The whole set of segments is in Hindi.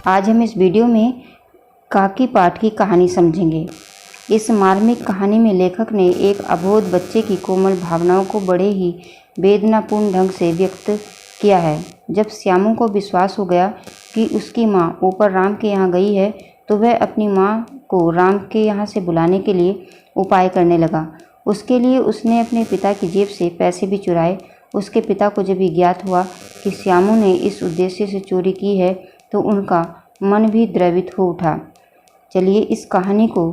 आज हम इस वीडियो में काकी पाठ की कहानी समझेंगे। इस मार्मिक कहानी में लेखक ने एक अबोध बच्चे की कोमल भावनाओं को बड़े ही वेदनापूर्ण ढंग से व्यक्त किया है। जब श्यामू को विश्वास हो गया कि उसकी माँ ऊपर राम के यहाँ गई है, तो वह अपनी माँ को राम के यहाँ से बुलाने के लिए उपाय करने लगा। उसके लिए उसने अपने पिता की जेब से पैसे भी चुराए। उसके पिता को जब ये ज्ञात हुआ कि श्यामू ने इस उद्देश्य से चोरी की है, तो उनका मन भी द्रवित हो उठा। चलिए इस कहानी को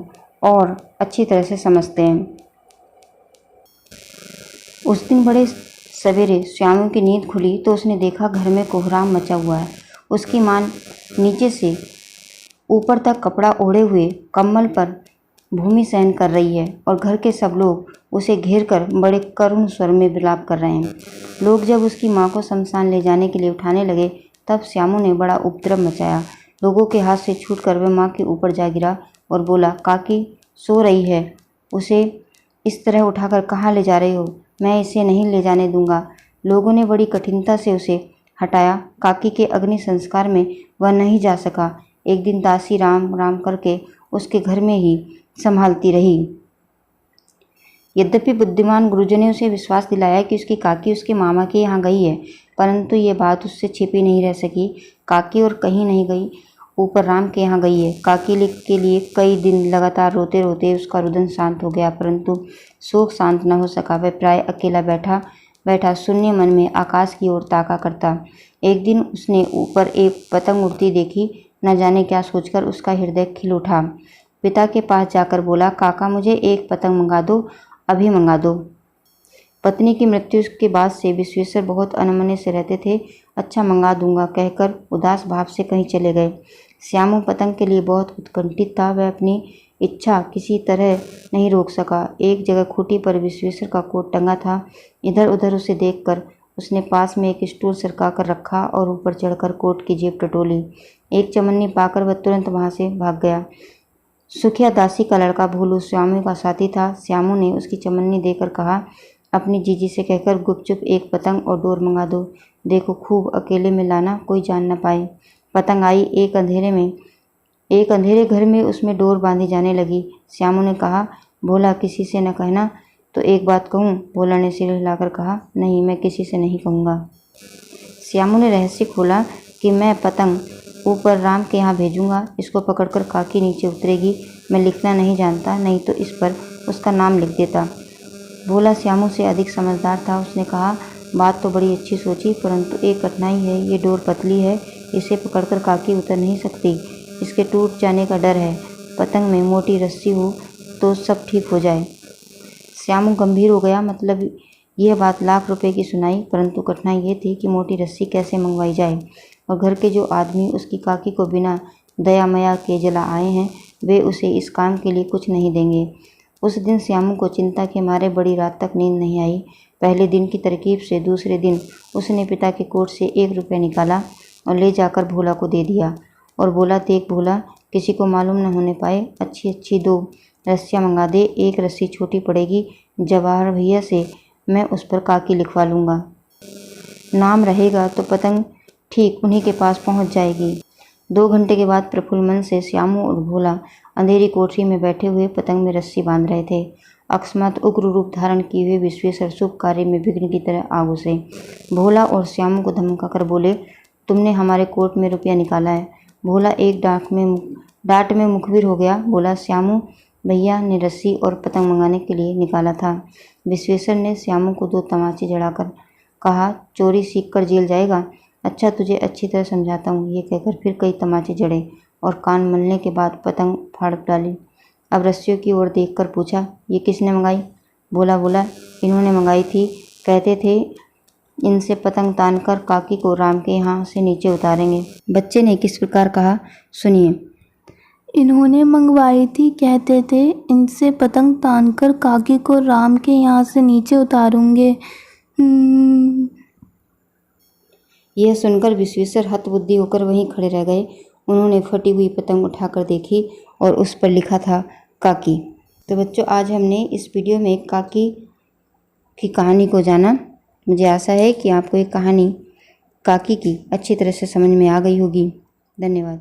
और अच्छी तरह से समझते हैं। उस दिन बड़े सवेरे श्यामू की नींद खुली तो उसने देखा घर में कोहराम मचा हुआ है। उसकी माँ नीचे से ऊपर तक कपड़ा ओढ़े हुए कम्बल पर भूमि शयन कर रही है और घर के सब लोग उसे घेर कर बड़े करुण स्वर में विलाप कर रहे हैं। लोग जब उसकी माँ को शमशान ले जाने के लिए उठाने लगे, तब श्यामू ने बड़ा उपद्रव मचाया। लोगों के हाथ से छूटकर वह माँ के ऊपर जा गिरा और बोला, काकी सो रही है, उसे इस तरह उठाकर कहाँ ले जा रही हो? मैं इसे नहीं ले जाने दूंगा। लोगों ने बड़ी कठिनता से उसे हटाया। काकी के अग्नि संस्कार में वह नहीं जा सका। एक दिन दासी राम राम करके उसके घर में ही संभालती रही। यद्यपि बुद्धिमान गुरुजन ने उसे विश्वास दिलाया कि उसकी काकी उसके मामा के यहाँ गई है, परंतु ये बात उससे छिपी नहीं रह सकी। काकी और कहीं नहीं गई, ऊपर राम के यहाँ गई है। काकी के लिए कई दिन लगातार रोते रोते उसका रुदन शांत हो गया, परंतु शोक शांत न हो सका। वह प्राय अकेला बैठा शून्य मन में आकाश की ओर ताका करता। एक दिन उसने ऊपर एक पतंग उड़ती देखी। न जाने क्या सोचकर उसका हृदय खिल उठा। पिता के पास जाकर बोला, काका मुझे एक पतंग मंगा दो, अभी मंगा दो। पत्नी की मृत्यु के बाद से विश्वेश्वर बहुत अनमने से रहते थे। अच्छा मंगा दूंगा कहकर उदास भाव से कहीं चले गए। श्यामू पतंग के लिए बहुत उत्कंठित था। वह अपनी इच्छा किसी तरह नहीं रोक सका। एक जगह खूंटी पर विश्वेश्वर का कोट टंगा था। इधर उधर उसे देखकर उसने पास में एक स्टूल सरका कर रखा और ऊपर चढ़कर कोट की जेब टटोली। एक चमन्नी पाकर वह तुरंत वहां से भाग गया। सुखिया दासी का लड़का भोलू श्यामू का साथी था। श्यामू ने उसकी चमन्नी देकर कहा, अपनी जीजी से कहकर गुपचुप एक पतंग और डोर मंगा दो। देखो खूब अकेले में लाना, कोई जान न पाए। पतंग आई। एक अंधेरे घर में उसमें डोर बांधी जाने लगी। श्यामू ने कहा, भोला किसी से न कहना। तो एक बात कहूँ? भोला ने सिर हिलाकर कहा, नहीं मैं किसी से नहीं कहूँगा। श्यामू ने रहस्य खोला कि मैं पतंग ऊपर राम के यहाँ भेजूंगा। इसको पकड़कर काकी नीचे उतरेगी। मैं लिखना नहीं जानता, नहीं तो इस पर उसका नाम लिख देता। भोला श्यामू से अधिक समझदार था। उसने कहा, बात तो बड़ी अच्छी सोची, परंतु एक कठिनाई है। ये डोर पतली है, इसे पकड़कर काकी उतर नहीं सकती। इसके टूट जाने का डर है। पतंग में मोटी रस्सी हो तो सब ठीक हो जाए। श्यामू गंभीर हो गया। मतलब यह बात लाख रुपए की सुनाई, परंतु कठिनाई ये थी कि मोटी रस्सी कैसे मंगवाई जाए। और घर के जो आदमी उसकी काकी को बिना दया मया के जला आए हैं, वे उसे इस काम के लिए कुछ नहीं देंगे। उस दिन श्यामू को चिंता के मारे बड़ी रात तक नींद नहीं आई। पहले दिन की तरकीब से दूसरे दिन उसने पिता के कोट से 1 रुपया निकाला और ले जाकर भोला को दे दिया और बोला, देख भोला, किसी को मालूम न होने पाए, अच्छी अच्छी 2 रस्सियाँ मंगा दे। एक रस्सी छोटी पड़ेगी, जवाहर भैया से मैं उस पर काकी लिखवा लूँगा। नाम रहेगा तो पतंग ठीक उन्हीं के पास पहुँच जाएगी। 2 घंटे के बाद प्रफुल्ल मन से श्यामू और भोला अंधेरी कोठरी में बैठे हुए पतंग में रस्सी बांध रहे थे। अकस्मात उग्र रूप धारण किए हुए विश्वेश्वर शुभ कार्य में विघ्न की तरह आ घुसे। भोला और श्यामू को धमकाकर बोले, तुमने हमारे कोट में रुपया निकाला है। भोला एक डांट में मुखबिर हो गया। बोला, श्यामू भैया ने रस्सी और पतंग मंगाने के लिए निकाला था। विश्वेश्वर ने श्यामू को 2 तमाचे जड़ाकर कहा, चोरी सीख कर जेल जाएगा। अच्छा तुझे अच्छी तरह समझाता हूँ। ये कहकर फिर कई तमाचे जड़े और कान मलने के बाद पतंग फाड़ डाली। अब रस्सियों की ओर देखकर पूछा, ये किसने मंगाई? बोला, इन्होंने मंगाई थी। कहते थे इनसे पतंग तानकर काकी को राम के यहाँ से नीचे उतारेंगे। बच्चे ने किस प्रकार कहा, सुनिए। इन्होंने मंगवाई थी, कहते थे इनसे पतंग तानकर काकी को राम के यहाँ से नीचे उतारूंगे। यह सुनकर विश्वेश्वर हतबुद्धि होकर वहीं खड़े रह गए। उन्होंने फटी हुई पतंग उठाकर देखी और उस पर लिखा था काकी। तो बच्चों, आज हमने इस वीडियो में काकी की कहानी को जाना। मुझे आशा है कि आपको ये कहानी काकी की अच्छी तरह से समझ में आ गई होगी। धन्यवाद।